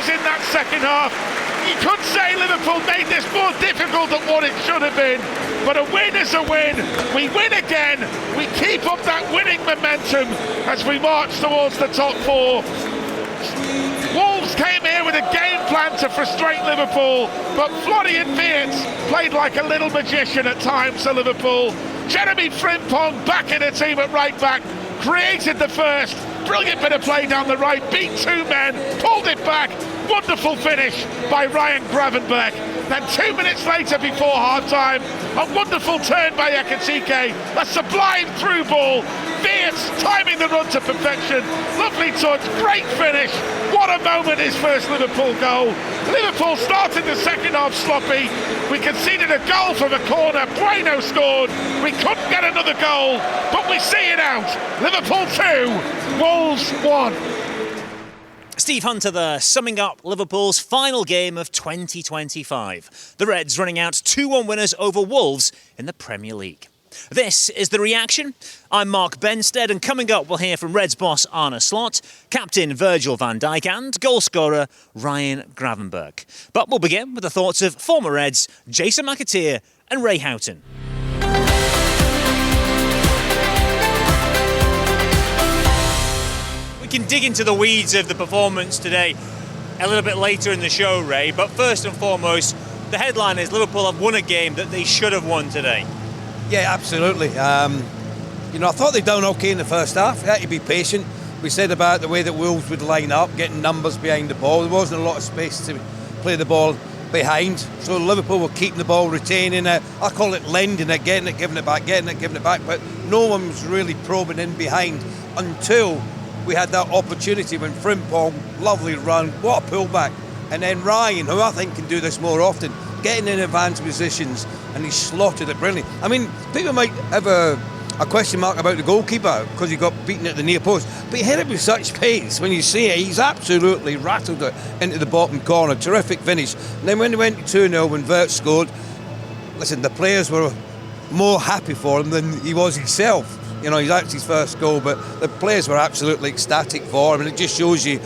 in that second half. You could say Liverpool made this more difficult than what it should have been, but a win is a win. We win again. We keep up that winning momentum as we march towards the top four. Wolves came here with a game plan to frustrate Liverpool, but Florian Wirtz played like a little magician at times for Liverpool. Jeremy Frimpong back in the team at right back, created the first. Brilliant bit of play down the right, beat two men, pulled it back. Wonderful finish by Ryan Gravenberch. Then 2 minutes later before half-time, a wonderful turn by McAteer, a sublime through ball. Wirtz timing the run to perfection. Lovely touch, great finish. What a moment, his first Liverpool goal. Liverpool started the second half sloppy. We conceded a goal from a corner. Bueno scored. We couldn't get another goal, but we see it out. Liverpool 2, Wolves 1. Steve Hunter there, summing up Liverpool's final game of 2025. The Reds running out 2-1 winners over Wolves in the Premier League. This is The Reaction. I'm Mark Benstead, and coming up we'll hear from Reds boss Arne Slot, captain Virgil van Dijk and goalscorer Ryan Gravenberch. But we'll begin with the thoughts of former Reds Jason McAteer and Ray Houghton. We can dig into the weeds of the performance today a little bit later in the show, Ray, but first and foremost, the headline is Liverpool have won a game that they should have won today. Yeah, absolutely. I thought they'd done okay in the first half. They had to be patient. We said about the way that Wolves would line up, getting numbers behind the ball. There wasn't a lot of space to play the ball behind. So Liverpool were keeping the ball, retaining it. I call it lending it, getting it, giving it back, getting it, giving it back. But no one was really probing in behind until we had that opportunity when Frimpong, lovely run, what a pullback. And then Ryan, who I think can do this more often, getting in advanced positions, and he slotted it brilliantly. I mean, people might have a question mark about the goalkeeper because he got beaten at the near post, but he hit it with such pace. When you see it, he's absolutely rattled it into the bottom corner. Terrific finish. And then when they went to 2-0, when Wirtz scored, listen, the players were more happy for him than he was himself. You know, he's actually his first goal, but the players were absolutely ecstatic for him, and it just shows you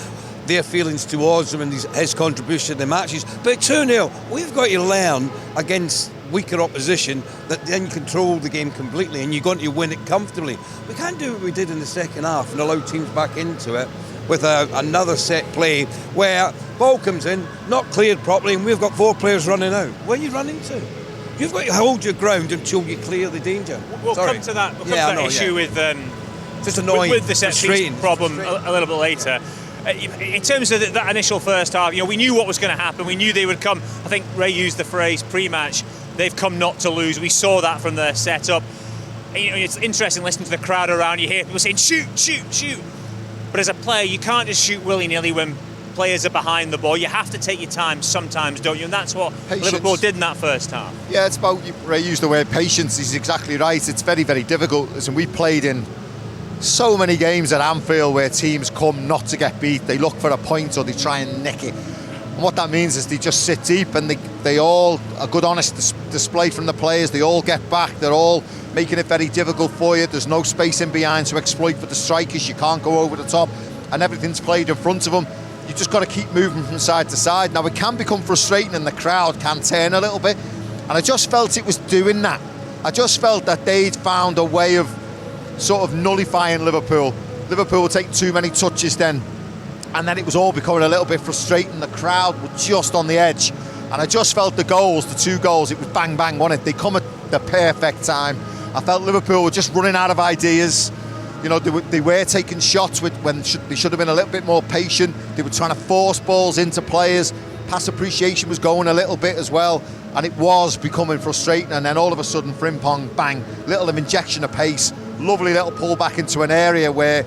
their feelings towards him and his contribution to the matches. But 2-0, we've got to learn against weaker opposition that then control the game completely, and you're going to win it comfortably. We can't do what we did in the second half and allow teams back into it with another set play where ball comes in, not cleared properly, and we've got 4 players running out. Where are you running to? You've got to hold your ground until you clear the danger. We'll come to that. We'll come to that issue with just annoying, with the set piece problem a little bit later. In terms of that initial first half, we knew what was going to happen. We knew they would come. I think Ray used the phrase pre-match. They've come not to lose. We saw that from the setup. It's interesting listening to the crowd around. You hear people saying, shoot, shoot, shoot. But as a player, you can't just shoot willy-nilly when players are behind the ball. You have to take your time sometimes, don't you? And that's what Liverpool did in that first half. Yeah, it's about, Ray used the word patience. He's exactly right. It's very, very difficult. Listen, we played in so many games at Anfield where teams come not to get beat. They look for a point or they try and nick it. And what that means is they just sit deep, and they all, a good honest display from the players, they all get back. They're all making it very difficult for you. There's no space in behind to exploit for the strikers. You can't go over the top, and everything's played in front of them. You just got to keep moving from side to side. Now, it can become frustrating and the crowd can turn a little bit, and I just felt it was doing that. I just felt that they'd found a way of sort of nullifying Liverpool. Liverpool would take too many touches then, and then it was all becoming a little bit frustrating. The crowd were just on the edge, and I just felt the 2 goals, it was bang bang, wasn't it? They come at the perfect time. I felt Liverpool were just running out of ideas. They were taking shots when they should have been a little bit more patient. They were trying to force balls into players. Pass appreciation was going a little bit as well, and it was becoming frustrating. And then all of a sudden, Frimpong, bang, little injection of pace, lovely little pull back into an area where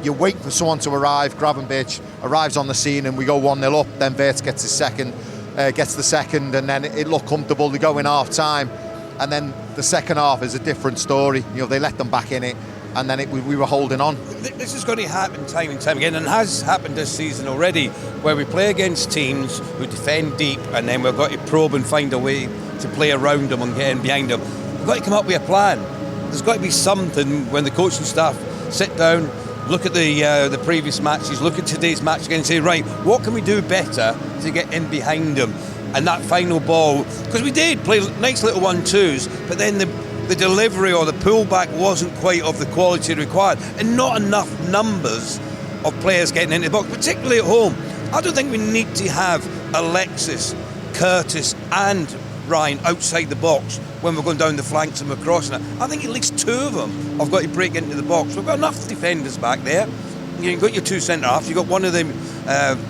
you wait for someone to arrive. Gravenberch arrives on the scene, and we go 1-0 up. Then Wirtz gets the second, and then it looked comfortable. They go in half time, and then the second half is a different story. They let them back in it, and then we were holding on. This is going to happen time and time again, and has happened this season already, where we play against teams who defend deep, and then we've got to probe and find a way to play around them and get in behind them. We've got to come up with a plan. There's got to be something when the coaching staff sit down, look at the previous matches, look at today's match again and say, right, what can we do better to get in behind them? And that final ball, because we did play nice little 1-2s, but then the delivery or the pullback wasn't quite of the quality required, and not enough numbers of players getting into the box, particularly at home. I don't think we need to have Alexis, Curtis and Ryan outside the box when we're going down the flanks and we're crossing it. I think at least 2 of them have got to break into the box. We've got enough defenders back there. You've got your 2 centre-halves, you've got one of them,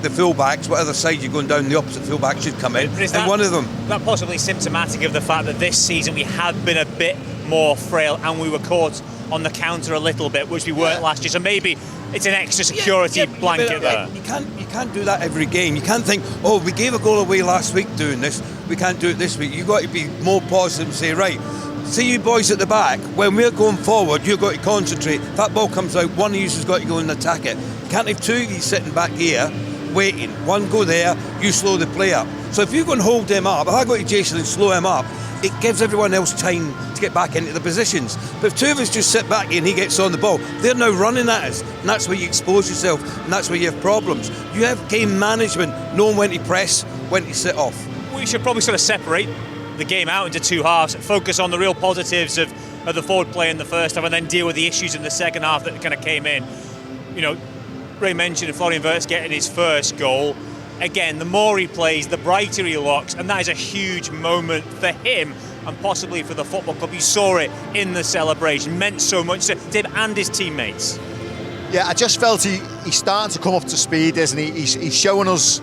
the full-backs, whatever side you're going down, the opposite full-back should come in, and one of them. That possibly symptomatic of the fact that this season we have been a bit more frail and we were caught on the counter a little bit, which we weren't last year, so maybe it's an extra security blanket there. You can't do that every game. You can't think, oh, we gave a goal away last week doing this, we can't do it this week. You've got to be more positive and say, right, see you boys at the back, when we're going forward, you've got to concentrate. If that ball comes out, one of you has got to go and attack it. You can't have 2 of you sitting back here waiting. One go there, you slow the play up. So if you go and hold them up, if I go to Jason and slow him up, it gives everyone else time to get back into the positions. But if 2 of us just sit back here and he gets on the ball, they're now running at us, and that's where you expose yourself, and that's where you have problems. You have game management, knowing when to press, when to sit off. We should probably sort of separate the game out into 2 halves, focus on the real positives of the forward play in the first half, and then deal with the issues in the second half that kind of came in. You know, Ray mentioned Florian Wirtz getting his first goal. Again, the more he plays, the brighter he looks, and that is a huge moment for him and possibly for the football club. You saw it in the celebration, meant so much to him and his teammates. Yeah, I just felt he's starting to come up to speed, isn't he? He's showing us,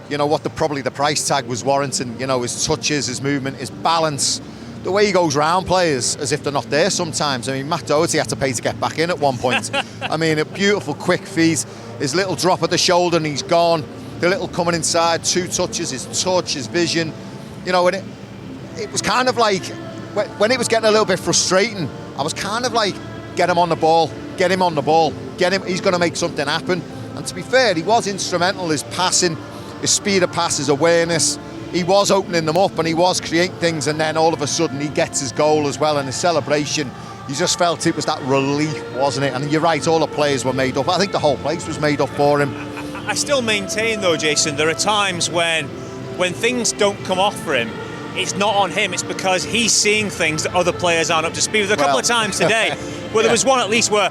you know, what probably the price tag was warranting. You know, his touches, his movement, his balance, the way he goes round players as if they're not there sometimes. I mean, Matt Doherty had to pay to get back in at one point. I mean, a beautiful quick feed, his little drop at the shoulder and he's gone. The little coming inside, 2 touches, his touch, his vision. You know, and it was kind of like, when it was getting a little bit frustrating, I was kind of like, get him on the ball, get him on the ball, get him, he's going to make something happen. And to be fair, he was instrumental, his passing, his speed of pass, his awareness. He was opening them up and he was creating things, and then all of a sudden he gets his goal as well, and his celebration, you just felt it was that relief, wasn't it? And you're right, all the players were made up. I think the whole place was made up for him. I still maintain though, Jason, there are times when things don't come off for him, it's not on him, it's because he's seeing things that other players aren't up to speed with. A couple of times today where there was one at least where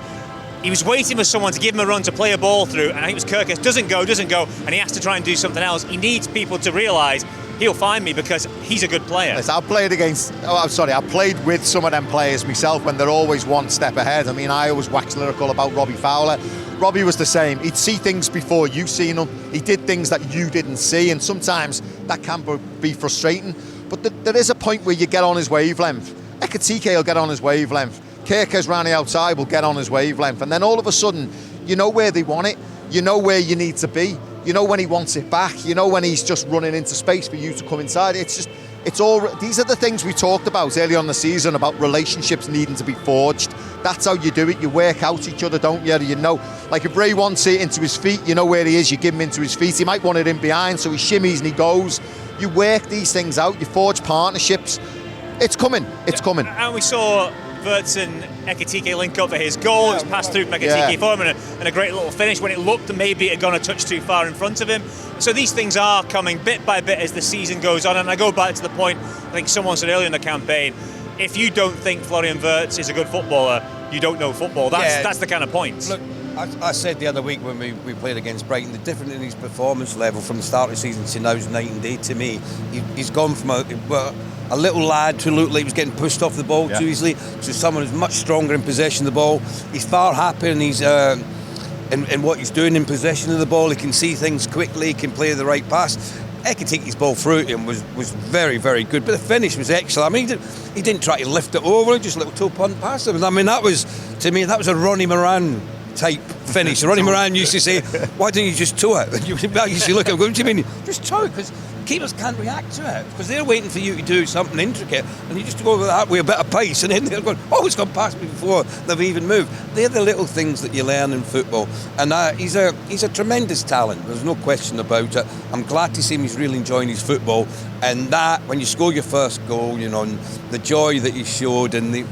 he was waiting for someone to give him a run to play a ball through, and I think it was Kirkus, doesn't go, and he has to try and do something else. He needs people to realise he'll find me because he's a good player. Yes, I played with some of them players myself when they're always one step ahead. I mean, I always wax lyrical about Robbie Fowler. Robbie was the same. He'd see things before you seen them. He did things that you didn't see, and sometimes that can be frustrating. But there is a point where you get on his wavelength. Ekatike will get on his wavelength. Kirkes round the outside will get on his wavelength. And then all of a sudden, you know where they want it. You know where you need to be. You know when he wants it back. You know when he's just running into space for you to come inside. These are the things we talked about early on in the season, about relationships needing to be forged. That's how you do it. You work out each other, don't you? You know, like if Ray wants it into his feet, you know where he is, you give him into his feet. He might want it in behind, so he shimmies and he goes. You work these things out, you forge partnerships. It's coming, it's coming. And we saw Wirtz and Ekatike link up for his goal. It's passed through from Ekatike for him, and a great little finish when it looked maybe it had gone a touch too far in front of him. So these things are coming bit by bit as the season goes on. And I go back to the point, I think someone said earlier in the campaign, if you don't think Florian Wirtz is a good footballer, you don't know football. That's the kind of point. Look, I said the other week when we played against Brighton, the difference in his performance level from the start of the season to now is night and day to me. He's gone from a little lad who looked like he was getting pushed off the ball too easily to someone who's much stronger in possession of the ball. He's far happier and he's in what he's doing in possession of the ball. He can see things quickly, he can play the right pass. Ekatike's ball through him was very, very good, but the finish was excellent. I mean, he didn't try to lift it over, just a little toe punt past him. I mean, that was a Ronnie Moran type finish. Ronnie Moran used to say, why don't you just toe it? I used to look at him going, what do you mean? Just toe it, because keepers can't react to it, because they're waiting for you to do something intricate, and you just go over that with a bit of pace, and then they're going, oh, it's gone past me before they've even moved. They're the little things that you learn in football, and he's a tremendous talent. There's no question about it. I'm glad to see him. He's really enjoying his football, and that when you score your first goal, you know, and the joy that he showed, and the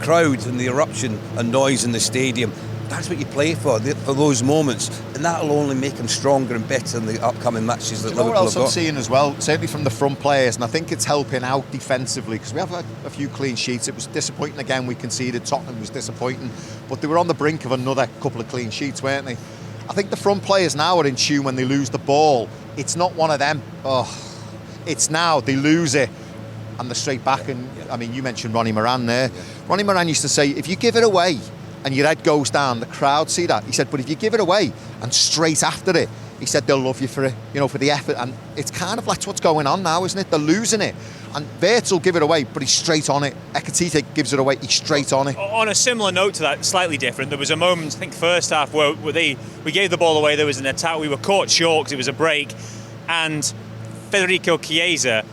crowd and the eruption and noise in the stadium, that's what you play for those moments, and that'll only make them stronger and better in the upcoming matches that Liverpool what else have got. I'm seeing as well, certainly from the front players, and I think it's helping out defensively because we have a few clean sheets. It was disappointing again, we conceded. Tottenham was disappointing, but they were on the brink of another couple of clean sheets, weren't they? I think the front players now are in tune when they lose the ball. It's not one of them. It's now they lose it and they're straight back. And I mean, you mentioned Ronnie Moran there. Ronnie Moran used to say, if you give it away and your head goes down, the crowd see that. He said, but if you give it away and straight after it, he said they'll love you for it, for the effort. And it's kind of like what's going on now, isn't it? They're losing it. And Virgil will give it away, but he's straight on it. McAteer gives it away, he's straight on it. On a similar note to that, slightly different, there was a moment, I think first half, where we gave the ball away, there was an attack, we were caught short because it was a break, and Federico Chiesa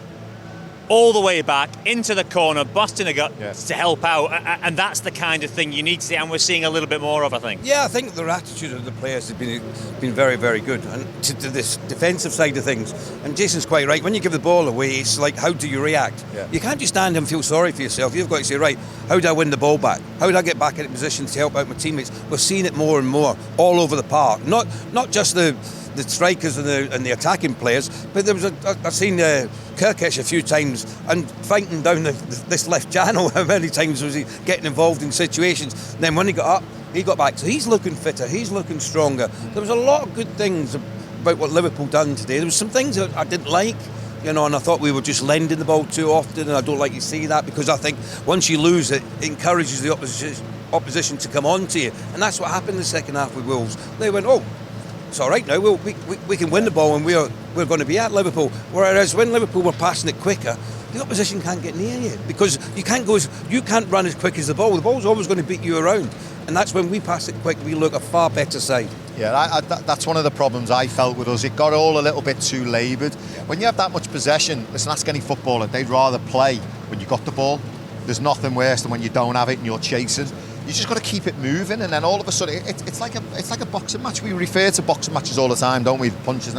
all the way back into the corner, busting a gut to help out, and that's the kind of thing you need to see, and we're seeing a little bit more of, I think. Yeah, I think the attitude of the players has been very, very good, and to this defensive side of things. And Jason's quite right. When you give the ball away, it's like, how do you react? Yeah. You can't just stand and feel sorry for yourself. You've got to say, right, how do I win the ball back? How do I get back in position to help out my teammates? We're seeing it more and more all over the park. Not just the strikers and the attacking players, but there was I've seen Kirkic a few times and fighting down this left channel. How many times was he getting involved in situations? And then when he got up, he got back. So he's looking fitter, he's looking stronger. There was a lot of good things about what Liverpool done today. There was some things that I didn't like, and I thought we were just lending the ball too often, and I don't like to see that, because I think once you lose it, it encourages the opposition to come on to you. And that's what happened in the second half with Wolves. They went, it's all right now, we can win the ball and we're going to be at Liverpool. Whereas when Liverpool were passing it quicker, the opposition can't get near you, because you can't run as quick as the ball. The ball's always going to beat you around, and that's when we pass it quick, we look a far better side. Yeah, that's one of the problems I felt with us. It got all a little bit too laboured. When you have that much possession, listen, ask any footballer, they'd rather play when you got the ball. There's nothing worse than when you don't have it and you're chasing. You just got to keep it moving, and then all of a sudden it's like a boxing match. We refer to boxing matches all the time, don't we? Punches.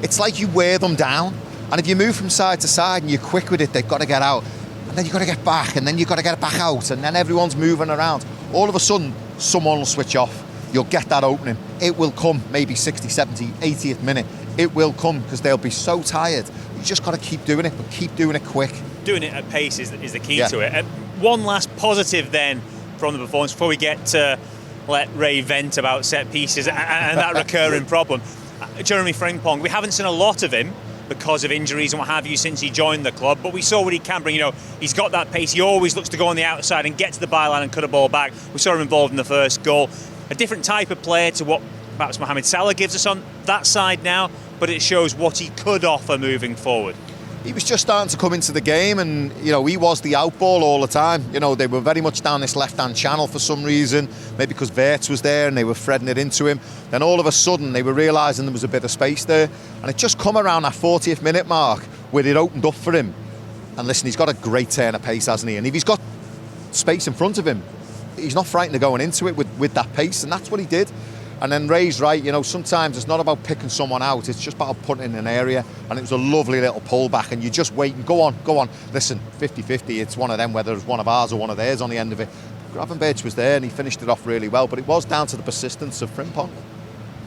It's like you wear them down, and if you move from side to side and you're quick with it, they've got to get out, and then you've got to get back, and then you've got to get it back out, and then everyone's moving around. All of a sudden, someone will switch off. You'll get that opening. It will come, maybe 60, 70, 80th minute. It will come, because they'll be so tired. You just got to keep doing it, but keep doing it quick. Doing it at pace is the key to it. And one last positive then from the performance before we get to let Ray vent about set pieces and that recurring problem. Jeremy Frimpong, we haven't seen a lot of him because of injuries and what have you since he joined the club, but we saw what he can bring. He's got that pace. He always looks to go on the outside and get to the byline and cut a ball back. We saw him involved in the first goal. A different type of player to what perhaps Mohamed Salah gives us on that side now, but it shows what he could offer moving forward. He was just starting to come into the game, and he was the outball all the time. They were very much down this left-hand channel for some reason, maybe because Wirtz was there and they were threading it into him. Then all of a sudden they were realising there was a bit of space there, and it just come around that 40th minute mark where it opened up for him. And listen, he's got a great turn of pace, hasn't he? And if he's got space in front of him, he's not frightened of going into it with that pace, and that's what he did. And then Ray's right, sometimes it's not about picking someone out, it's just about putting in an area, and it was a lovely little pull back, and you just wait and go on. Listen, 50-50, it's one of them, whether it's one of ours or one of theirs on the end of it. Gravenberch was there and he finished it off really well, but it was down to the persistence of Frimpong.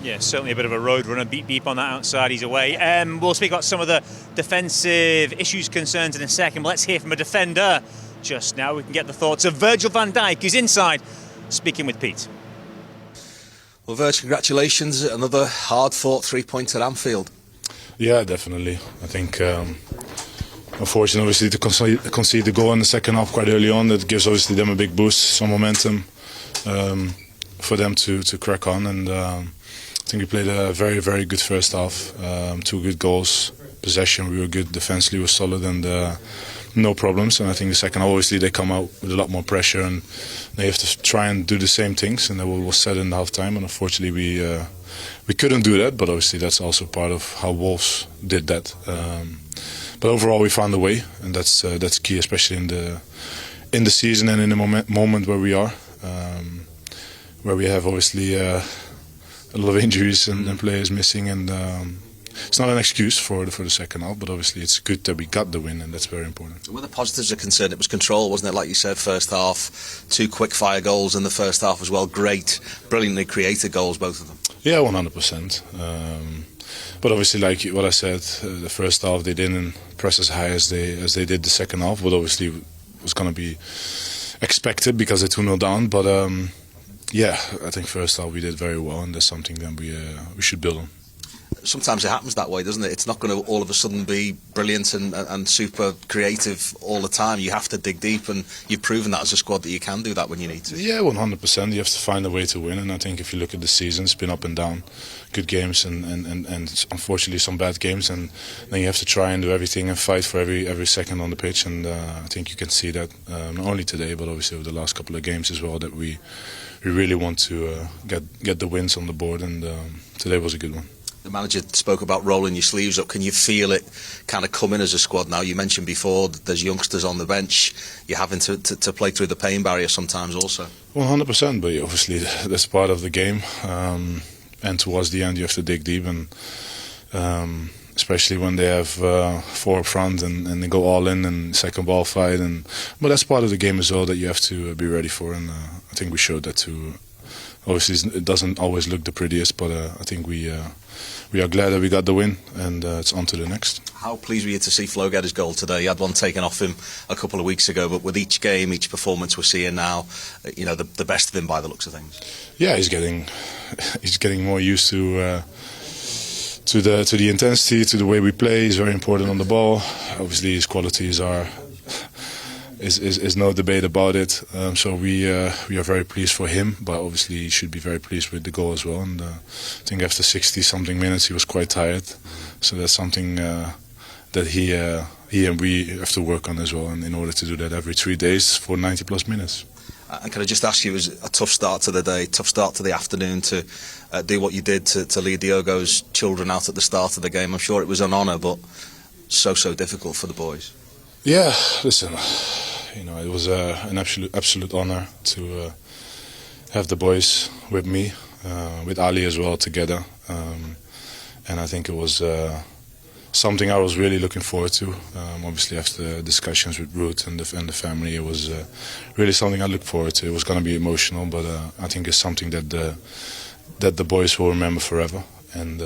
Yeah, certainly a bit of a road runner, beep on that outside, he's away. We'll speak about some of the defensive issues, concerns in a second, but let's hear from a defender just now. We can get the thoughts of Virgil van Dijk, who's inside, speaking with Pete. Well, Virgil, congratulations. Another hard-fought 3 points at Anfield. Yeah, definitely. I think, unfortunately, obviously, to concede the goal in the second half quite early on, that gives obviously them a big boost, some momentum for them to crack on. And I think we played a very, very good first half. 2 good goals, possession, we were good, defensively we were solid, and no problems. And I think the second half, obviously, they come out with a lot more pressure and they have to try and do the same things, and that was said in the half time. And unfortunately, we couldn't do that. But obviously, that's also part of how Wolves did that. But overall, we found a way, and that's key, especially in the season and in the moment where we are, where we have obviously a lot of injuries and players missing, and it's not an excuse for the second half, but obviously it's good that we got the win, and that's very important. Where the positives are concerned, it was control, wasn't it? Like you said, first half, 2 quick fire goals in the first half as well. Great, brilliantly created goals, both of them. Yeah, 100%. But obviously, like what I said, the first half they didn't press as high as they did the second half, but obviously was going to be expected because they're 2-0 down. But yeah, I think first half we did very well, and that's something that we should build on. Sometimes it happens that way, doesn't it? It's not going to all of a sudden be brilliant and super creative all the time. You have to dig deep, and you've proven that as a squad that you can do that when you need to. Yeah, 100%. You have to find a way to win, and I think if you look at the season, it's been up and down. Good games and unfortunately some bad games, and then you have to try and do everything and fight for every second on the pitch, and I think you can see that not only today but obviously over the last couple of games as well, that we really want to get the wins on the board, and today was a good one. The manager spoke about rolling your sleeves up. Can you feel it kind of coming as a squad now? You mentioned before that there's youngsters on the bench. You're having to play through the pain barrier sometimes also. 100%, but obviously that's part of the game. And towards the end you have to dig deep, and especially when they have 4 up front and they go all in and second ball fight. But that's part of the game as well that you have to be ready for, and I think we showed that too. Obviously it doesn't always look the prettiest, but I think we are glad that we got the win, and it's on to the next. How pleased were you to see Flo get his goal today? He had one taken off him a couple of weeks ago, but with each game, each performance we're seeing now, you know, the best of him by the looks of things. Yeah, he's getting more used to the intensity, to the way we play. He's very important on the ball. Obviously his qualities is no debate about it. So we are very pleased for him, but obviously he should be very pleased with the goal as well. And I think after 60-something minutes he was quite tired. So that's something that he and we have to work on as well. And in order to do that every 3 days for 90+ minutes. And can I just ask you, it was a tough start to the day, tough start to the afternoon to do what you did to lead Diogo's children out at the start of the game. I'm sure it was an honour, but so difficult for the boys. Yeah, listen, you know, it was an absolute honour to have the boys with me, with Ali as well together, and I think it was something I was really looking forward to. Obviously after discussions with Ruth and the family, it was really something I looked forward to. It was going to be emotional, but I think it's something that the boys will remember forever, and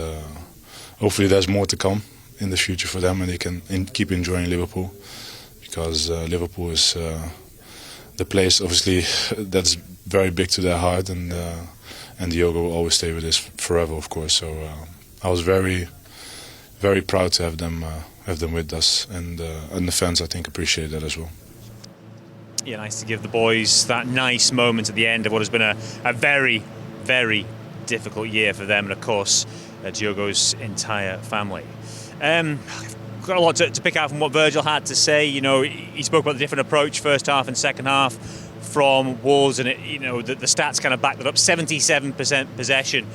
hopefully there's more to come in the future for them, and they can keep enjoying Liverpool, because Liverpool is the place obviously that's very big to their heart, and Diogo will always stay with us forever, of course. So I was very proud to have them with us, and the fans, I think, appreciate that as well. Yeah, nice to give the boys that nice moment at the end of what has been a very, very difficult year for them, and of course Diogo's entire family. Got a lot to pick out from what Virgil had to say. You know, he spoke about the different approach first half and second half from Wolves, and the stats kind of backed that up. 77% possession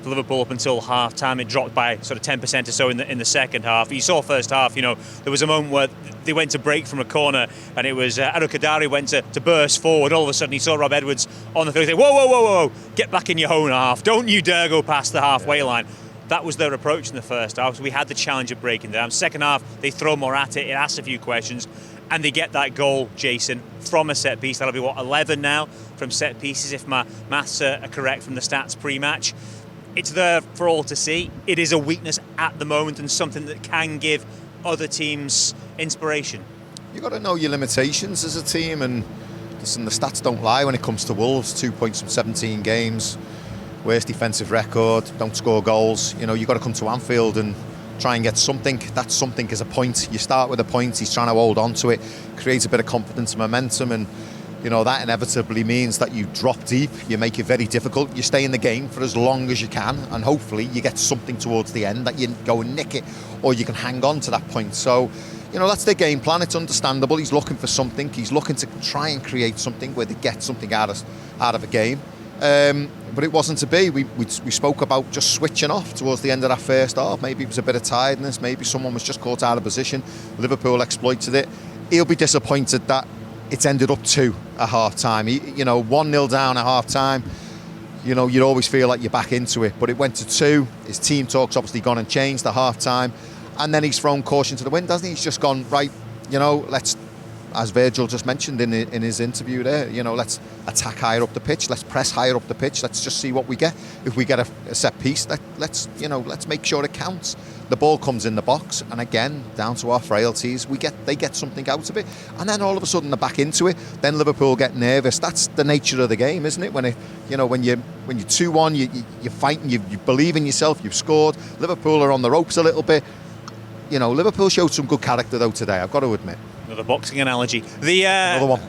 for Liverpool up until half time. It dropped by sort of 10% or so in the second half. You saw first half, you know, there was a moment where they went to break from a corner, and it was Kadari went to burst forward. All of a sudden he saw Rob Edwards on the field. He said, whoa, get back in your own half, don't you dare go past the halfway line. That was their approach in the first half. So we had the challenge of breaking down. Second half, they throw more at it. It asks a few questions, and they get that goal, Jason, from a set piece. That'll be 11 now from set pieces, if my maths are correct from the stats pre-match. It's there for all to see. It is a weakness at the moment, and something that can give other teams inspiration. You've got to know your limitations as a team, and listen, the stats don't lie when it comes to Wolves. 2 points from 17 games. Worst defensive record, don't score goals. You know, you've got to come to Anfield and try and get something. That something is a point. You start with a point, he's trying to hold on to it, create a bit of confidence and momentum, and you know, that inevitably means that you drop deep, you make it very difficult, you stay in the game for as long as you can, and hopefully you get something towards the end that you go and nick it, or you can hang on to that point. So, you know, that's their game plan. It's understandable. He's looking for something. He's looking to try and create something where they get something out of a game. But it wasn't to be. We spoke about just switching off towards the end of that first half. Maybe it was a bit of tiredness. Maybe someone was just caught out of position. Liverpool exploited it. He'll be disappointed that it's ended up 2 at half time. You know, 1-0 down at half time. you'd always feel like you're back into it. But it went to 2. His team talk's obviously gone and changed at half-time. And then he's thrown caution to the wind, hasn't he? He's just gone, right, let's, as Virgil just mentioned in his interview there, let's attack higher up the pitch. Let's press higher up the pitch. Let's just see what we get. If we get a set piece, let's make sure it counts. The ball comes in the box, and again, down to our frailties, they get something out of it, and then all of a sudden they're back into it. Then Liverpool get nervous. That's the nature of the game, isn't it? When you're 2-1, you're fighting, you believe in yourself, you've scored. Liverpool are on the ropes a little bit. Liverpool showed some good character though today, I've got to admit. Another boxing analogy. Another one.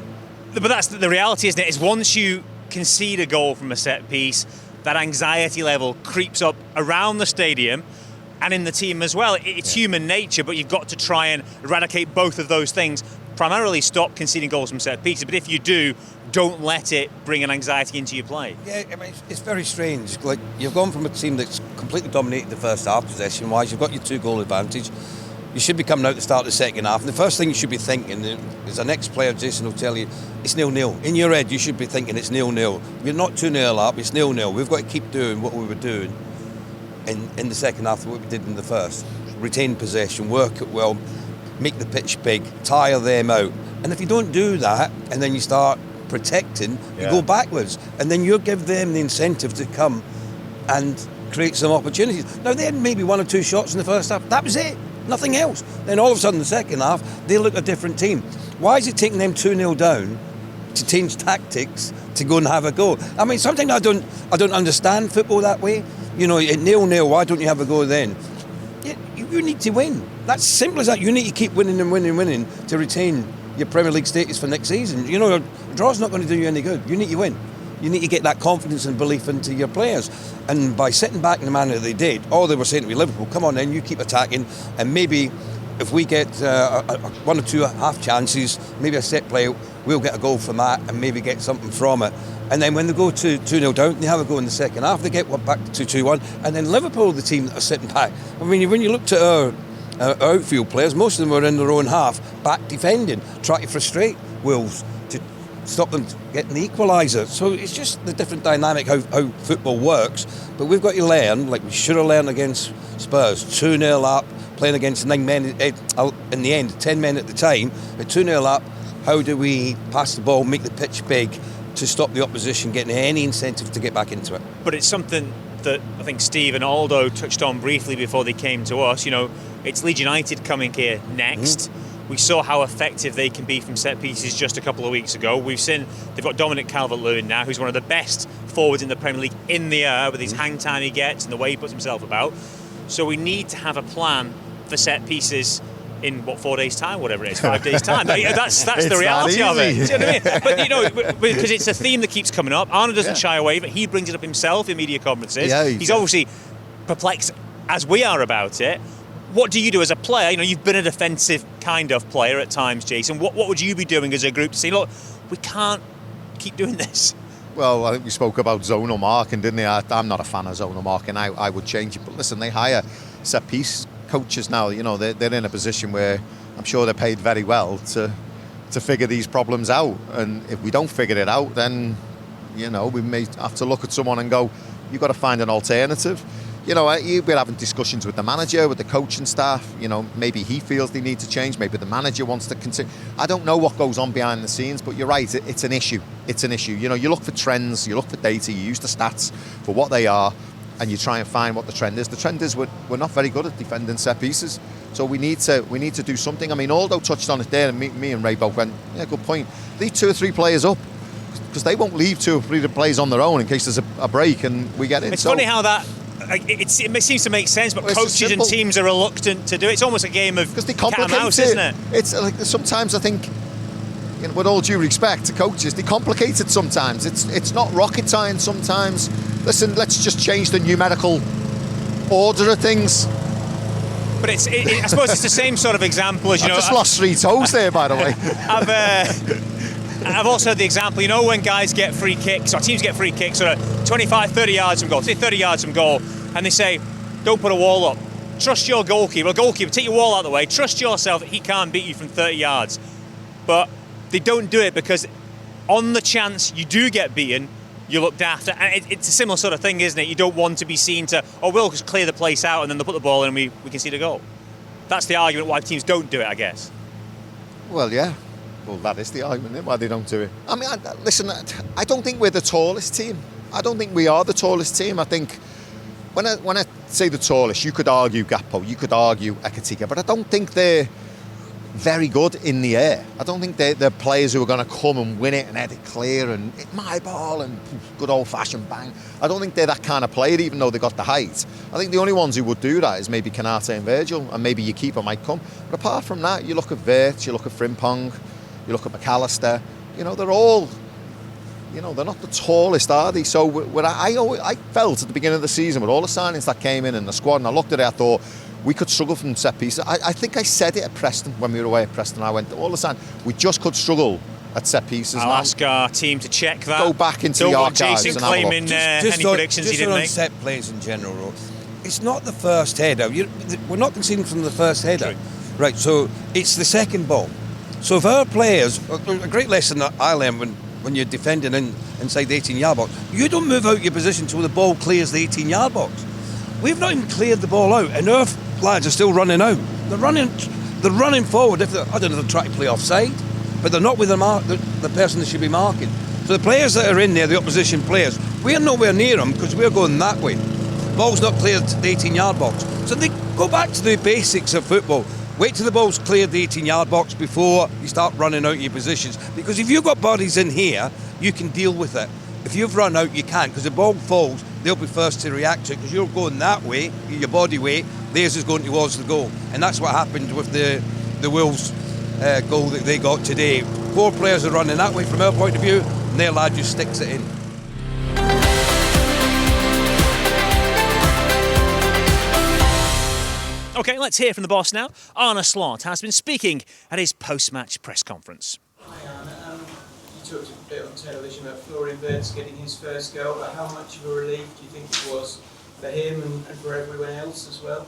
But that's the reality, isn't it? Is once you concede a goal from a set piece, that anxiety level creeps up around the stadium and in the team as well. It's human nature, but you've got to try and eradicate both of those things. Primarily stop conceding goals from set pieces, but if you do, don't let it bring an anxiety into your play. Yeah, I mean, it's very strange. Like, you've gone from a team that's completely dominated the first half possession-wise, you've got your 2-goal advantage. You should be coming out to start the second half, and the first thing you should be thinking is the next player, Jason, will tell you, it's 0-0. In your head, you should be thinking it's 0-0. We're not 2-0 up, it's 0-0. We've got to keep doing what we were doing in the second half, what we did in the first. Retain possession, work it well, make the pitch big, tire them out. And if you don't do that, and then you start protecting, you go backwards. And then you give them the incentive to come and create some opportunities. Now, they had maybe 1 or 2 shots in the first half. That was it. Nothing else. Then all of a sudden, the second half, they look a different team. Why is it taking them 2-0 down to change tactics to go and have a go? I mean, something I don't understand football that way. At 0-0, why don't you have a go then? You need to win. That's simple as that. You need to keep winning and winning and winning to retain your Premier League status for next season. A draw's not going to do you any good. You need to win. You need to get that confidence and belief into your players. And by sitting back in the manner they did, all they were saying to me, Liverpool, come on then, you keep attacking, and maybe if we get 1 or 2 half chances, maybe a set play, we'll get a goal from that and maybe get something from it. And then when they go to 2-0 down, they have a go in the second half, they get back to 2-1, and then Liverpool, the team that are sitting back. I mean, when you look at our outfield players, most of them were in their own half, back defending, trying to frustrate Wolves to stop them getting the equaliser. So it's just the different dynamic how football works. But we've got to learn, like we should have learned against Spurs, 2-0 up, playing against 9 men in the end, 10 men at the time, but 2-0 up, how do we pass the ball, make the pitch big to stop the opposition getting any incentive to get back into it? But it's something that I think Steve and Aldo touched on briefly before they came to us. It's Leeds United coming here next. We saw how effective they can be from set pieces just a couple of weeks ago. We've seen they've got Dominic Calvert-Lewin now, who's one of the best forwards in the Premier League in the air with his hang time he gets and the way he puts himself about. So we need to have a plan for set pieces in 4 days' time, whatever it is, 5 days' time. That's the reality of it. Do you know what I mean? But because it's a theme that keeps coming up. Arne doesn't shy away, but he brings it up himself in media conferences. Yeah, he's obviously perplexed as we are about it. What do you do as a player? You've been a defensive kind of player at times, Jason. What would you be doing as a group to say, look, we can't keep doing this? Well, I think we spoke about zonal marking, didn't we? I'm not a fan of zonal marking. I would change it. But listen, they hire set-piece coaches now. They're in a position where I'm sure they're paid very well to figure these problems out. And if we don't figure it out, then, we may have to look at someone and go, you've got to find an alternative. You've been having discussions with the manager, with the coaching staff. Maybe he feels they need to change. Maybe the manager wants to consider. I don't know what goes on behind the scenes, but you're right. It's an issue. It's an issue. You look for trends, you look for data, you use the stats for what they are, and you try and find what the trend is. The trend is we're not very good at defending set pieces, so we need to do something. I mean, Aldo touched on it there, and me and Ray both went, yeah, good point. Leave 2 or 3 players up, because they won't leave 2 or 3 players on their own in case there's a break and we get in. It's funny how that. It seems to make sense, but coaches and teams are reluctant to do it. It's almost a game of because they complicate cat and mouse, isn't it? It's like sometimes I think, with all due respect to coaches, they complicate it sometimes. It's not rocket science sometimes. Listen, let's just change the numerical order of things. But I suppose it's the same sort of example as I just lost 3 toes there, by the way. I've also had the example, when guys get free kicks, or teams get free kicks, or 25, 30 yards from goal, say 30 yards from goal, and they say, don't put a wall up. Trust your goalkeeper. Well, goalkeeper, take your wall out of the way. Trust yourself that he can't beat you from 30 yards. But they don't do it because on the chance you do get beaten, you looked after. And it's a similar sort of thing, isn't it? You don't want to be seen to, we'll just clear the place out and then they'll put the ball in and we concede a goal. That's the argument why teams don't do it, I guess. Well, yeah. Well, that is the argument, why they don't do it. I mean, listen, I don't think we're the tallest team. I don't think we are the tallest team. I think when I say the tallest, you could argue Gakpo, you could argue McAteer, but I don't think they're very good in the air. I don't think they're players who are going to come and win it and head it clear and hit my ball and good old-fashioned bang. I don't think they're that kind of player, even though they got the height. I think the only ones who would do that is maybe McAteer and Virgil, and maybe your keeper might come. But apart from that, you look at Wirtz, you look at Frimpong, you look at McAllister, they're all, they're not the tallest, are they? So I felt at the beginning of the season with all the signings that came in the squad, and I looked at it, I thought, we could struggle from set pieces. I think I said it at Preston when we were away at Preston. I went all the time. We just could struggle at set pieces. I'll ask our team to check that. Go back into the archives Jason and have a look. claiming any predictions he didn't make. Just on set plays in general, it's not the first header. We're not conceding from the first header. True. Right, so it's the second ball. So if our players, a great lesson that I learned when you're defending inside the 18-yard box, you don't move out your position until the ball clears the 18-yard box. We've not even cleared the ball out, and our lads are still running out. They're running forward. I don't know if they're trying to play offside, but they're not with the person they should be marking. So the players that are in there, the opposition players, we're nowhere near them because we're going that way. Ball's not cleared the 18-yard box. So they go back to the basics of football. Wait till the ball's cleared the 18-yard box before you start running out your positions. Because if you've got bodies in here, you can deal with it. If you've run out, you can't, because the ball falls, they'll be first to react to it, because you're going that way, your body weight, theirs is going towards the goal. And that's what happened with the Wolves goal that they got today. 4 players are running that way from our point of view, and their lad just sticks it in. OK, let's hear from the boss now. Arne Slot has been speaking at his post-match press conference. Hi Arne, you talked a bit on television about Florian Wirtz getting his first goal, but how much of a relief do you think it was for him and for everyone else as well?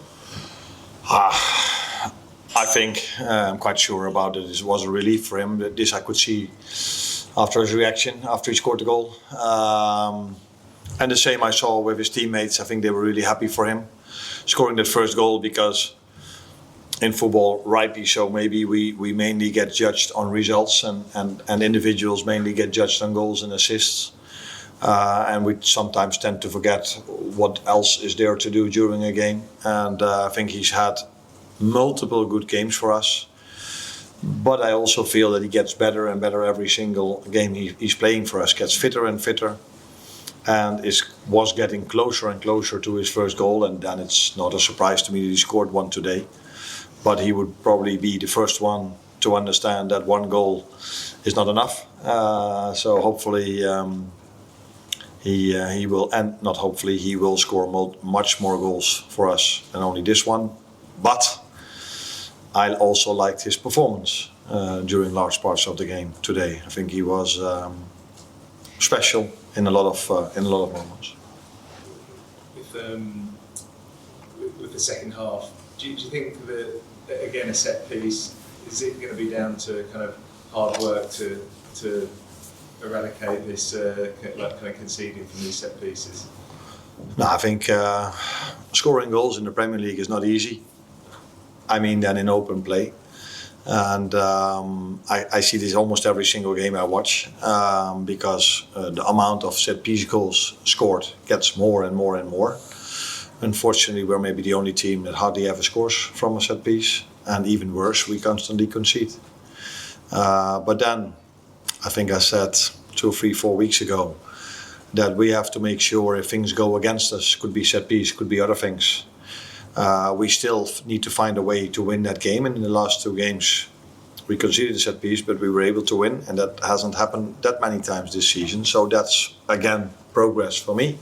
I think, I'm quite sure about it, it was a relief for him. This I could see after his reaction, after he scored the goal. And the same I saw with his teammates. I think they were really happy for him scoring that first goal, because in football, rightly so, maybe we mainly get judged on results, and individuals mainly get judged on goals and assists. And we sometimes tend to forget what else is there to do during a game. And I think he's had multiple good games for us. But I also feel that he gets better and better every single game he's playing for us, gets fitter and fitter, and was getting closer and closer to his first goal. And then it's not a surprise to me that he scored one today. But he would probably be the first one to understand that one goal is not enough. So hopefully he will, and not hopefully, he will score much more goals for us than only this one. But I also liked his performance during large parts of the game today. I think he was special in a lot of moments. With the second half, do you think that, again, a set piece, is it going to be down to kind of hard work to eradicate this kind of conceding from these set pieces? No, I think scoring goals in the Premier League is not easy. I mean, then in open play. And I see this almost every single game I watch, because the amount of set-piece goals scored gets more and more and more. Unfortunately, we're maybe the only team that hardly ever scores from a set-piece, and even worse, we constantly concede. But then, I think I said 2, 3, 4 weeks ago that we have to make sure if things go against us, could be set-piece, could be other things, we still need to find a way to win that game. And in the last 2 games, we conceded a set piece, but we were able to win, and that hasn't happened that many times this season. So that's again progress for me.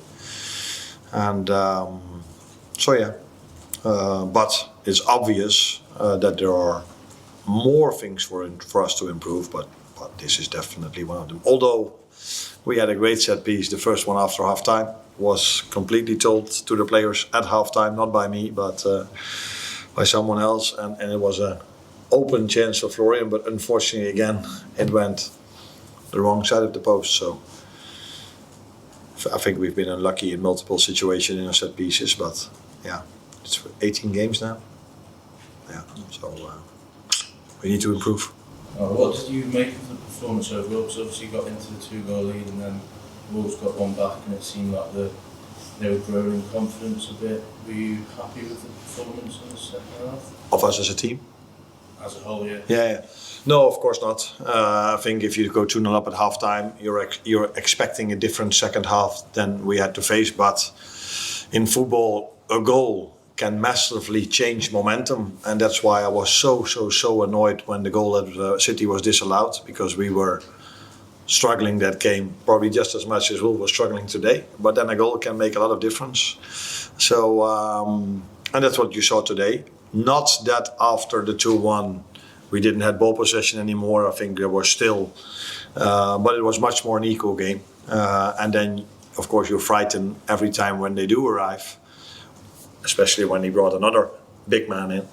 And but it's obvious that there are more things for us to improve. But this is definitely one of them. Although we had a great set piece, the first one after half time. Was completely told to the players at halftime, not by me, but by someone else, and it was an open chance for Florian, but unfortunately again it went the wrong side of the post. So I think we've been unlucky in multiple situations in our set pieces, but yeah, it's 18 games now. Yeah, so we need to improve. What did you make of the performance overall? Because obviously you got into the 2-goal lead and then Wolves got one back and it seemed like they were growing in confidence a bit. Were you happy with the performance in the second half? Of us as a team? As a whole, yeah. Yeah. No, of course not. I think if you go 2-0 up at half-time, you're expecting a different second half than we had to face. But in football, a goal can massively change momentum. And that's why I was so annoyed when the goal at City was disallowed, because we were struggling that game probably just as much as Wolves was struggling today. But then a goal can make a lot of difference. So, and that's what you saw today. Not that after the 2-1 we didn't have ball possession anymore. I think there was still, but it was much more an equal game. And then, of course, you're frightened every time when they do arrive, especially when he brought another big man in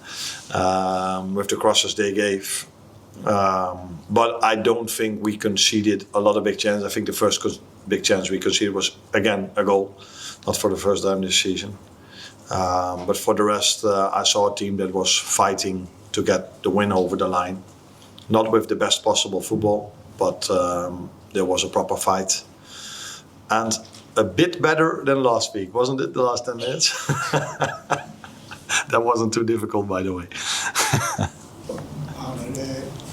with the crosses they gave. But I don't think we conceded a lot of big chances. I think the first big chance we conceded was, again, a goal, not for the first time this season. But for the rest, I saw a team that was fighting to get the win over the line. Not with the best possible football, but there was a proper fight. And a bit better than last week, wasn't it, the last 10 minutes? That wasn't too difficult, by the way.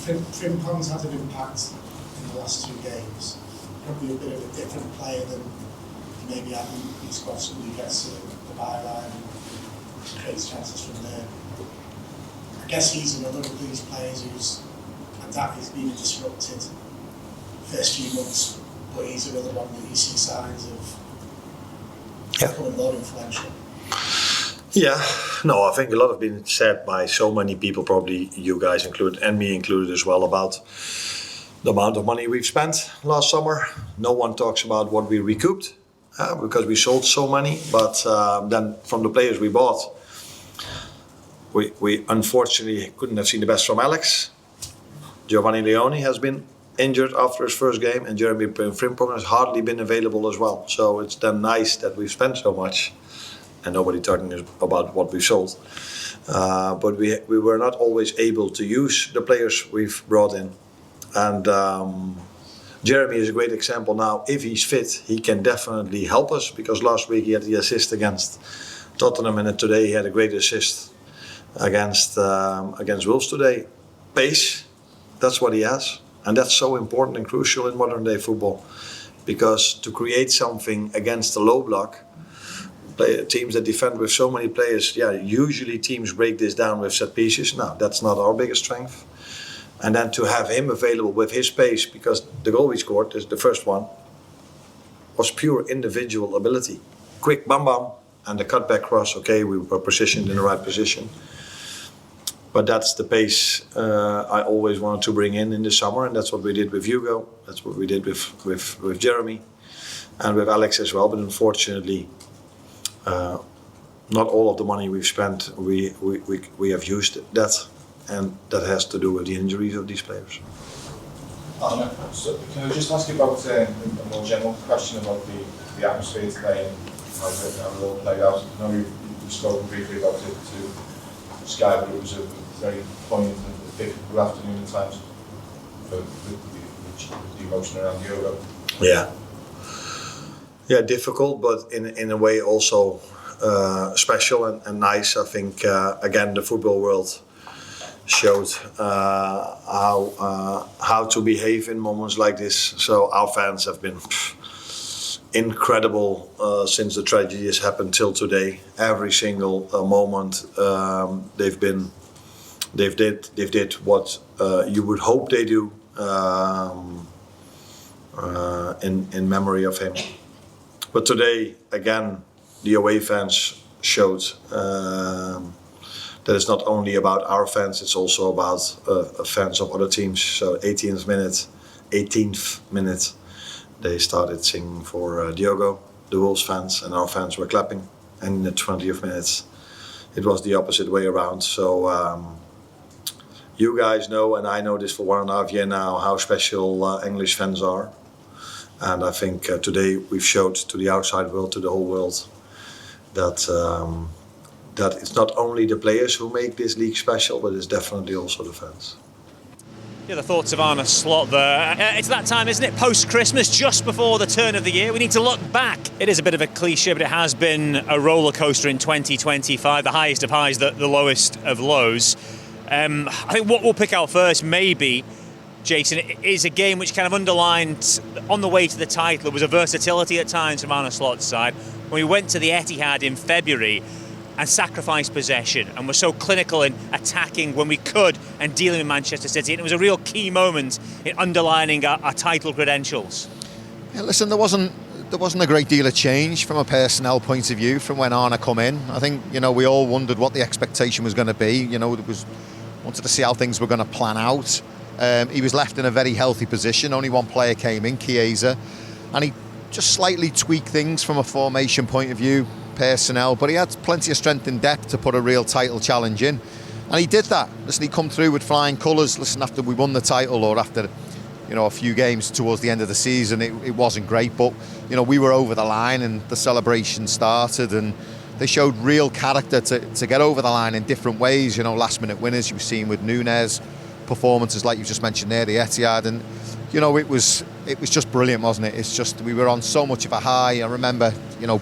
Frimpong's had an impact in the last 2 games. Probably a bit of a different player than maybe having. He's got somebody who gets to the byline and creates chances from there. I guess he's another of these players who's been a disrupted first few months, but he's another one that you see signs of becoming more influential. Yeah, no, I think a lot has been said by so many people, probably you guys included and me included as well, about the amount of money we've spent last summer. No one talks about what we recouped because we sold so many, but then from the players we bought, we unfortunately couldn't have seen the best from Alex. Giovanni Leone has been injured after his first game, and Jeremy Frimpong has hardly been available as well. So it's then nice that we've spent so much and nobody talking about what we sold. But we were not always able to use the players we've brought in. And Jeremy is a great example now. If he's fit, he can definitely help us, because last week he had the assist against Tottenham, and today he had a great assist against Wolves today. Pace, that's what he has. And that's so important and crucial in modern day football, because to create something against the low block, teams that defend with so many players, usually teams break this down with set pieces. No, that's not our biggest strength. And then to have him available with his pace, because the goal we scored, is the first one, was pure individual ability. Quick bam bam, and the cutback cross, okay, we were positioned in the right position. But that's the pace I always wanted to bring in the summer, and that's what we did with Hugo. That's what we did with Jeremy and with Alex as well. But unfortunately, not all of the money we've spent, we have used that, and that has to do with the injuries of these players. Arne, so can I just ask you about a more general question about the atmosphere today and how it all played out? I know you've spoken briefly about it to Sky, but it was a very poignant and difficult afternoon at times for the emotion around Diogo. Yeah, difficult, but in a way also special and nice. I think again the football world showed how to behave in moments like this. So our fans have been incredible since the tragedy has happened till today. Every single moment they've did what you would hope they do in memory of him. But today, again, the away fans showed that it's not only about our fans, it's also about fans of other teams. So 18th minute, they started singing for Diogo, the Wolves fans, and our fans were clapping. And in the 20th minute, it was the opposite way around. So you guys know, and I know this for 1.5 years now, how special English fans are. And I think today we've showed to the outside world, to the whole world, that that it's not only the players who make this league special, but it's definitely also the fans. Yeah, the thoughts of Arne Slot there. It's that time, isn't it? Post-Christmas, just before the turn of the year. We need to look back. It is a bit of a cliche, but it has been a roller coaster in 2025. The highest of highs, the lowest of lows. I think what we'll pick out first, maybe, Jason, is a game which kind of underlined on the way to the title. There was a versatility at times from Arne Slot's side. When we went to the Etihad in February and sacrificed possession and were so clinical in attacking when we could and dealing with Manchester City, and it was a real key moment in underlining our title credentials. Yeah, listen, there wasn't a great deal of change from a personnel point of view from when Arne come in. I think, we all wondered what the expectation was going to be. Wanted to see how things were going to plan out. He was left in a very healthy position. Only one player came in, Chiesa, and he just slightly tweaked things from a formation point of view, personnel, but he had plenty of strength and depth to put a real title challenge in, and he did that. Listen, he come through with flying colours. Listen, after we won the title, or after a few games towards the end of the season, it wasn't great, but we were over the line and the celebration started, and they showed real character to get over the line in different ways. Last minute winners you've seen with Núñez, performances like you just mentioned there, the Etihad, and it was just brilliant, wasn't it? It's just, we were on so much of a high. I remember,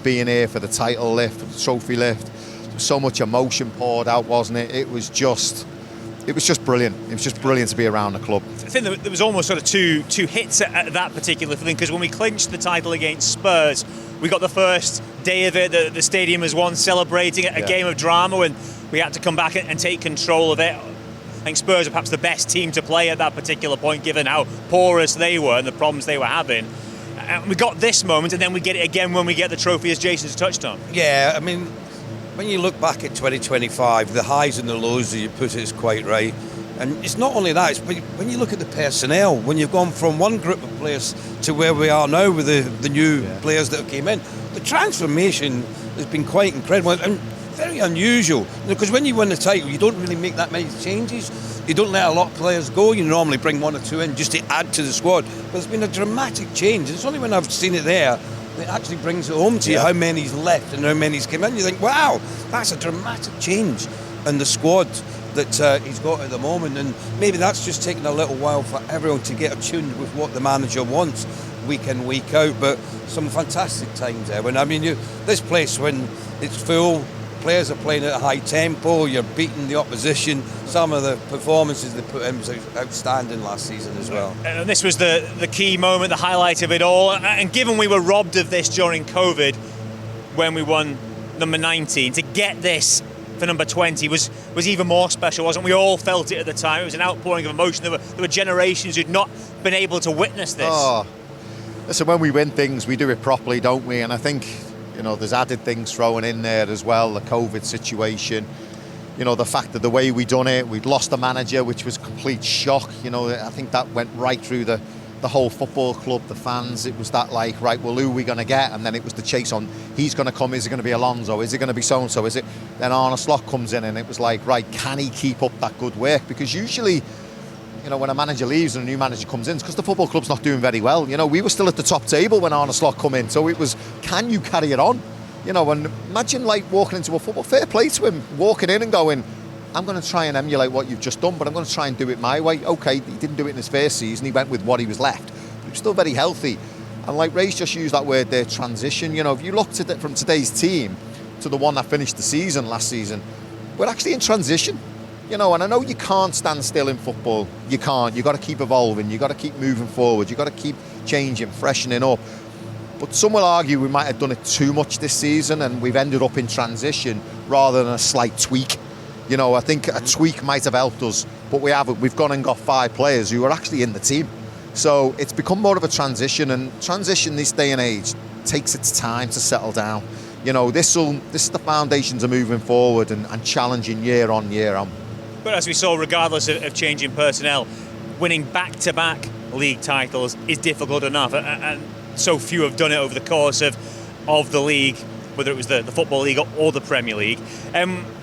being here for the title lift, for the trophy lift. So much emotion poured out, wasn't it? It was just brilliant. It was just brilliant to be around the club. I think there was almost sort of two hits at that particular thing, because when we clinched the title against Spurs, we got the first day of it. The stadium was one celebrating a game of drama when we had to come back and take control of it. I think Spurs are perhaps the best team to play at that particular point, given how porous they were and the problems they were having. And we got this moment, and then we get it again when we get the trophy, as Jason's touched on. Yeah, I mean, when you look back at 2025, the highs and the lows, as you put it, is quite right. And it's not only that, it's when you look at the personnel, when you've gone from one group of players to where we are now with the new players that have came in, the transformation has been quite incredible. And very unusual, because when you win the title, you don't really make that many changes. You don't let a lot of players go. You normally bring one or two in just to add to the squad. But there's been a dramatic change. It's only when I've seen it there that it actually brings it home to you how many's left and how many's come in. You think, wow, that's a dramatic change in the squad that he's got at the moment. And maybe that's just taking a little while for everyone to get attuned with what the manager wants week in, week out. But some fantastic times there. This place, when it's full, players are playing at a high tempo, you're beating the opposition. Some of the performances they put in was outstanding last season as well. And this was the key moment, the highlight of it all. And given we were robbed of this during COVID, when we won number 19, to get this for number 20 was even more special, wasn't it? We all felt it at the time. It was an outpouring of emotion. There were generations who'd not been able to witness this. Oh, listen, when we win things, we do it properly, don't we? And I think, there's added things thrown in there as well, the COVID situation, the fact that the way we done it, we'd lost the manager, which was a complete shock. I think that went right through the whole football club, the fans. It was that like, right, well, who are we going to get? And then it was the chase on, he's going to come, is it going to be Alonso? Is it going to be so-and-so? Is it? Then Arne Slot comes in, and it was like, right, can he keep up that good work? Because usually, when a manager leaves and a new manager comes in, it's because the football club's not doing very well. We were still at the top table when Arne Slot come in, so it was, can you carry it on? And imagine like walking into a football, fair play to him, walking in and going, I'm going to try and emulate what you've just done, but I'm going to try and do it my way. Okay, he didn't do it in his first season, he went with what he was left, but he was still very healthy. And like Ray's just used that word there, transition. If you looked at it from today's team to the one that finished the season last season, we're actually in transition. And I know you can't stand still in football. You can't. You've got to keep evolving. You've got to keep moving forward. You've got to keep changing, freshening up. But some will argue we might have done it too much this season, and we've ended up in transition rather than a slight tweak. I think a tweak might have helped us, but we've gone and got 5 players who are actually in the team. So it's become more of a transition, and transition this day and age takes its time to settle down. This is the foundations are moving forward and challenging year on year on. But as we saw, regardless of changing personnel, winning back-to-back league titles is difficult enough, and so few have done it over the course of the league, whether it was the Football League or the Premier League.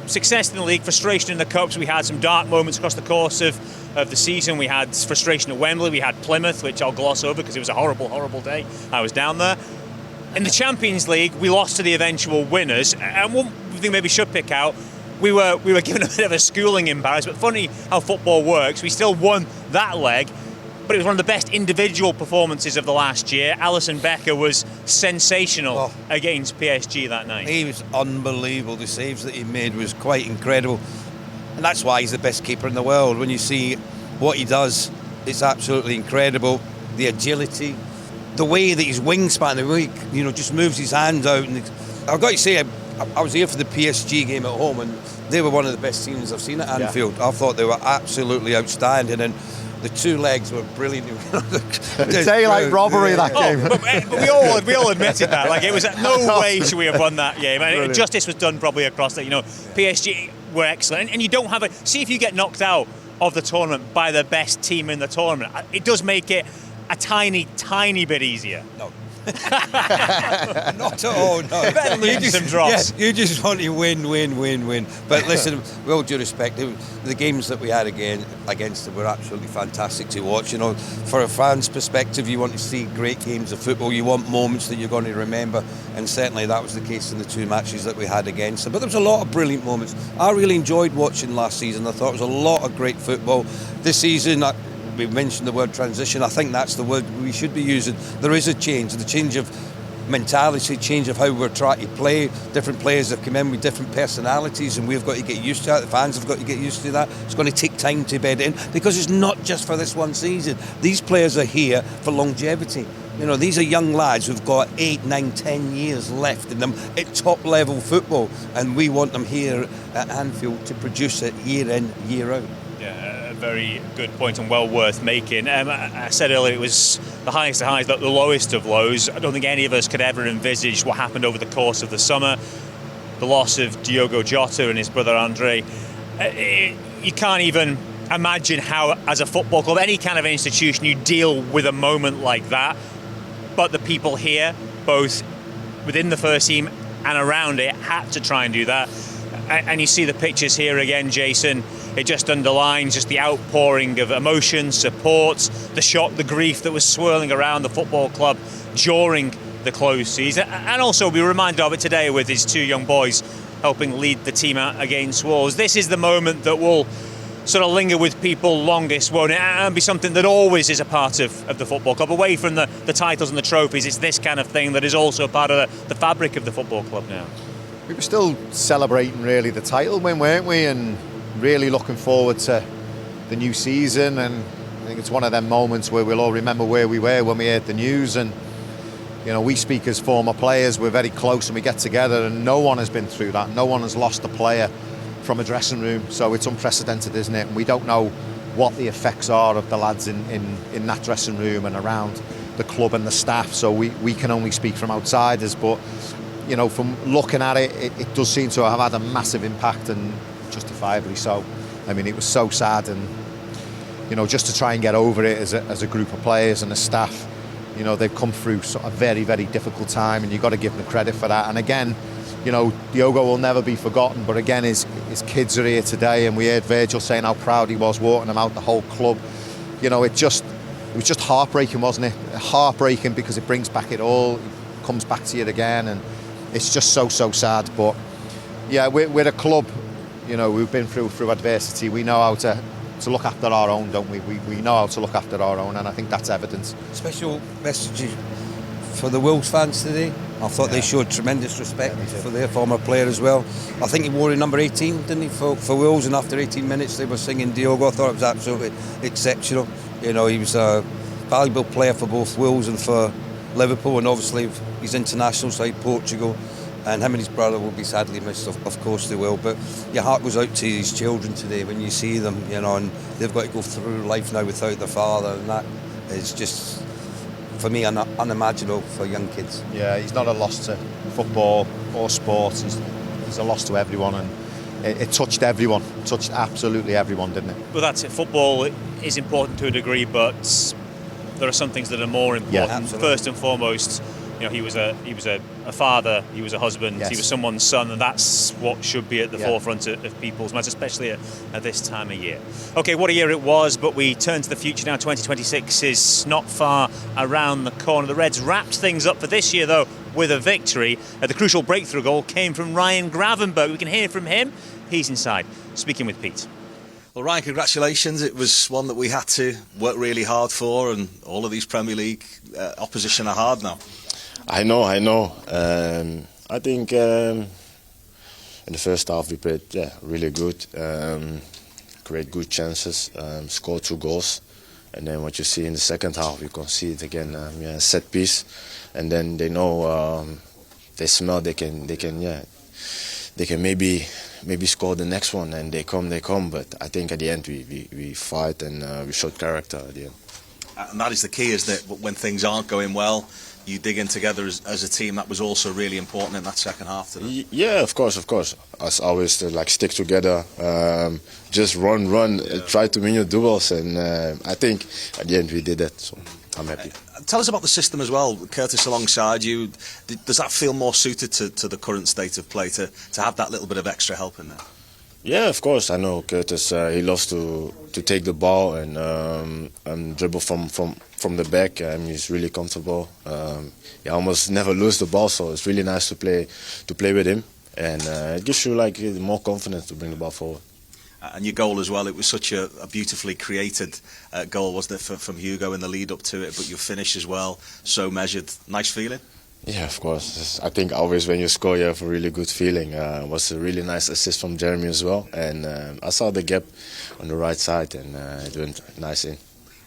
success in the league, frustration in the Cups. We had some dark moments across the course of the season. We had frustration at Wembley. We had Plymouth, which I'll gloss over because it was a horrible, horrible day. I was down there. In the Champions League, we lost to the eventual winners. And one thing maybe should pick out, we were given a bit of a schooling in Paris, but funny how football works. We still won that leg, but it was one of the best individual performances of the last year. Alisson Becker was sensational against PSG that night. He was unbelievable. The saves that he made was quite incredible. And that's why he's the best keeper in the world. When you see what he does, it's absolutely incredible. The agility, the way that his wingspan, the way he, just moves his hands out. And I've got to say, I was here for the PSG game at home, and they were one of the best teams I've seen at Anfield. I thought they were absolutely outstanding, and the two legs were brilliant. Daylight robbery that game. But we all admitted that. Like, it was no way should we have won that game. And justice was done probably across that. PSG were excellent, and you don't have see if you get knocked out of the tournament by the best team in the tournament. It does make it a tiny bit easier. No. Not at all, no. Better lose some drops. Yeah, you just want to win. But listen, with all due respect, the games that we had against them were absolutely fantastic to watch. For a fan's perspective, you want to see great games of football. You want moments that you're going to remember, and certainly that was the case in the two matches that we had against them. But there was a lot of brilliant moments. I really enjoyed watching last season. I thought it was a lot of great football. This season, we mentioned the word transition. I think that's the word we should be using. There is a change, the change of mentality, change of how we're trying to play. Different players have come in with different personalities, and we've got to get used to that. The fans have got to get used to that. It's going to take time to bed in, because it's not just for this one season. These players are here for longevity. These are young lads who've got 8, 9, 10 years left in them at top level football, and we want them here at Anfield to produce it year in, year out. Yeah, a very good point and well worth making. I said earlier it was the highest of highs, but the lowest of lows. I don't think any of us could ever envisage what happened over the course of the summer. The loss of Diogo Jota and his brother Andre. You can't even imagine how, as a football club, any kind of institution, you deal with a moment like that. But the people here, both within the first team and around it, had to try and do that. And you see the pictures here again, Jason. It just underlines just the outpouring of emotion, support, the shock, the grief that was swirling around the football club during the closed season. And also we were reminded of it today with his two young boys helping lead the team out against Wolves. This is the moment that will sort of linger with people longest, won't it? And be something that always is a part of the football club. Away from the titles and the trophies, it's this kind of thing that is also a part of the fabric of the football club now. We were still celebrating really the title win, weren't we? And really looking forward to the new season. And I think it's one of them moments where we'll all remember where we were when we heard the news. And we speak as former players, we're very close and we get together, and no one has been through that. No one has lost a player from a dressing room, so it's unprecedented, isn't it? And we don't know what the effects are of the lads in that dressing room and around the club and the staff, so we can only speak from outsiders. But from looking at it, it does seem to have had a massive impact, and justifiably so. I mean, it was so sad, and just to try and get over it as a group of players and a staff, they've come through a very, very difficult time, and you've got to give them the credit for that. And again, Diogo will never be forgotten, but again, his kids are here today, and we heard Virgil saying how proud he was walking them out, the whole club. It was just heartbreaking, wasn't it? Heartbreaking, because it brings back it all, it comes back to you again, and it's just so sad. But yeah, we're a club, we've been through adversity. We know how to look after our own, don't we? We know how to look after our own, and I think that's evidence. Special message for the Wolves fans today. I thought they showed tremendous respect for their former player as well. I think he wore number 18, didn't he, for Wolves, and after 18 minutes they were singing Diogo. I thought it was absolutely exceptional. He was a valuable player for both Wolves and for Liverpool, and obviously his international side, Portugal, and him and his brother will be sadly missed, of course they will. But your heart goes out to these children today when you see them, and they've got to go through life now without their father, and that is just, for me, unimaginable for young kids. Yeah, he's not a loss to football or sports. He's a loss to everyone, and it touched everyone, touched absolutely everyone, didn't it? Well, that's it. Football is important to a degree, but there are some things that are more important. Yeah, first and foremost, he was a a father, he was a husband, Yes. he was someone's son, and that's what should be at the forefront of people's minds, especially at this time of year. Okay, what a year it was, but we turn to the future now. 2026 is not far around the corner. The Reds wrapped things up for this year, though, with a victory. The crucial breakthrough goal came from Ryan Gravenberch. We can hear from him. He's inside, speaking with Pete. Well, Ryan, congratulations. It was one that we had to work really hard for, and all of these Premier League opposition are hard now. I know. I think in the first half we played really good, create good chances, scored 2 goals, and then what you see in the second half, you can see it again, set piece, and then they know, they smell they can maybe score the next one, and they come. But I think at the end we fight, and we showed character at the end. And that is the key, is that when things aren't going well, you dig in together as a team. That was also really important in that second half today. Yeah, of course. As always, stick together, just run, try to win your duels, and I think at the end we did that. So I'm happy. Tell us about the system as well. Curtis alongside you. Does that feel more suited to the current state of play, to have that little bit of extra help in there? Yeah, of course. I know Curtis. He loves to take the ball and dribble from the back. He's really comfortable. He almost never loses the ball, so it's really nice to play with him, and it gives you more confidence to bring the ball forward. And your goal as well, it was such a beautifully created goal, wasn't it, from Hugo in the lead up to it, but your finish as well, so measured. Nice feeling? Yeah, of course. I think always when you score, you have a really good feeling. It was a really nice assist from Jeremy as well, and I saw the gap on the right side, and it went nice in.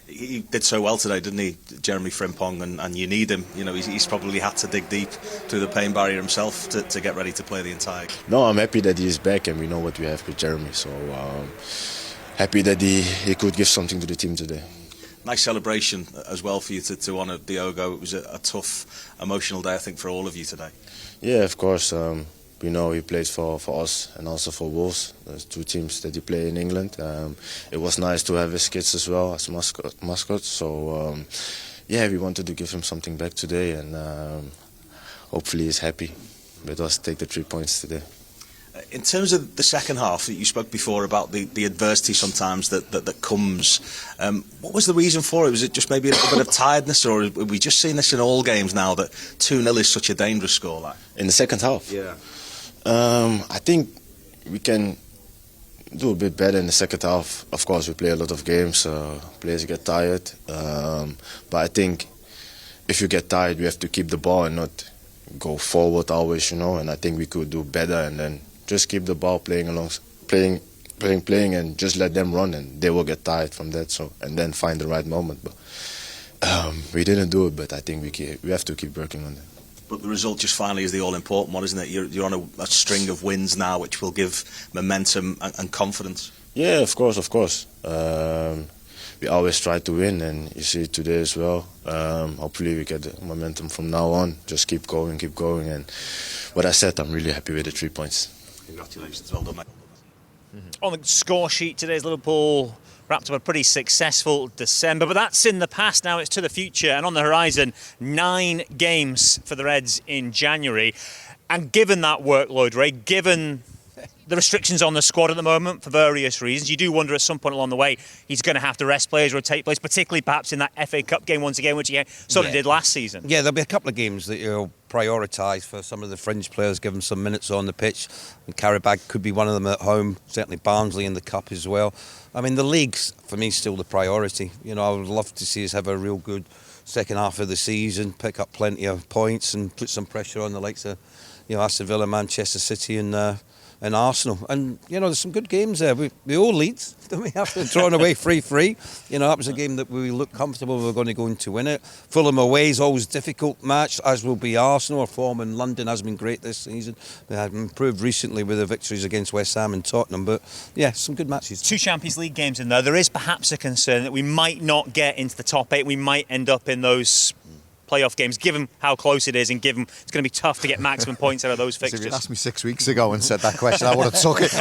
He did so well today, didn't he, Jeremy Frimpong, and you need him. You know, he's probably had to dig deep through the pain barrier himself to get ready to play the entire game. No, I'm happy that he's back, and we know what we have with Jeremy, so happy that he could give something to the team today. Nice celebration as well for you to honour Diogo. It was a tough, emotional day, I think, for all of you today. Yeah, of course. We know he plays for us and also for Wolves. There's 2 teams that he play in England. It was nice to have his kids as well as mascots. So we wanted to give him something back today, and hopefully he's happy with us take the 3 points today. In terms of the second half, you spoke before about the adversity sometimes that comes. What was the reason for it? Was it just maybe a little bit of tiredness, or have we just seen this in all games now, that 2-0 is such a dangerous score? In the second half? Yeah. I think we can do a bit better in the second half. Of course, we play a lot of games, players get tired. But I think if you get tired, we have to keep the ball and not go forward always, and I think we could do better, and then just keep the ball playing, and just let them run, and they will get tired from that. So, and then find the right moment. But we didn't do it, but I think we have to keep working on that. But the result just finally is the all-important one, isn't it? You're on a string of wins now, which will give momentum and confidence. Yeah, of course. We always try to win, and you see it today as well. Hopefully we get the momentum from now on. Just keep going, and what I said, I'm really happy with the 3 points. Congratulations, well done, mate. On the score sheet today's Liverpool wrapped up a pretty successful December, but that's in the past now. It's to the future, and on the horizon, 9 games for the Reds in January. And given that workload, Ray, given the restrictions on the squad at the moment for various reasons, you do wonder at some point along the way he's going to have to rest players, rotate players, particularly perhaps in that FA Cup game once again, which he sort of did last season. Yeah, there'll be a couple of games that you'll prioritise for some of the fringe players, give them some minutes on the pitch. And Karabag could be one of them at home, certainly Barnsley in the Cup as well. I mean, the league's, for me, still the priority. I would love to see us have a real good second half of the season, pick up plenty of points and put some pressure on the likes of Aston Villa, Manchester City and Arsenal. And, there's some good games there. We all lead, don't we? After drawing away 3-3. That was a game that we looked comfortable we were going to win it. Fulham away is always a difficult match, as will be Arsenal. Our form in London has been great this season. They have improved recently with the victories against West Ham and Tottenham. But, yeah, some good matches. 2 Champions League games in there. There is perhaps a concern that we might not get into the top 8. We might end up in those playoff games, given how close it is, and given it's going to be tough to get maximum points out of those fixtures. If you'd asked me 6 weeks ago and said that question, I would have took it.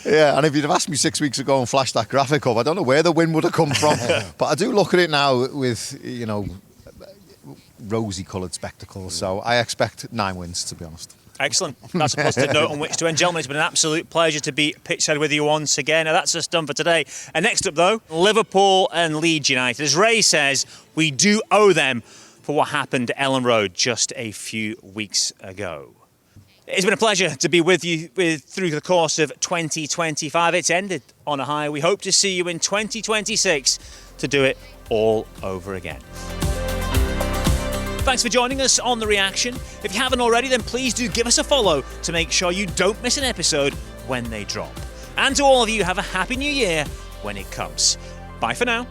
And if you'd have asked me 6 weeks ago and flashed that graphic up, I don't know where the win would have come from. But I do look at it now with, rosy-coloured spectacle. So I expect 9 wins, to be honest. Excellent. That's a positive note on which to end. Gentlemen, it's been an absolute pleasure to be pitchside with you once again. Now, that's us done for today. And next up, though, Liverpool and Leeds United. As Ray says, we do owe them for what happened at Ellen Road just a few weeks ago. It's been a pleasure to be with you through the course of 2025. It's ended on a high. We hope to see you in 2026 to do it all over again. Thanks for joining us on The Reaction. If you haven't already, then please do give us a follow to make sure you don't miss an episode when they drop. And to all of you, have a happy new year when it comes. Bye for now.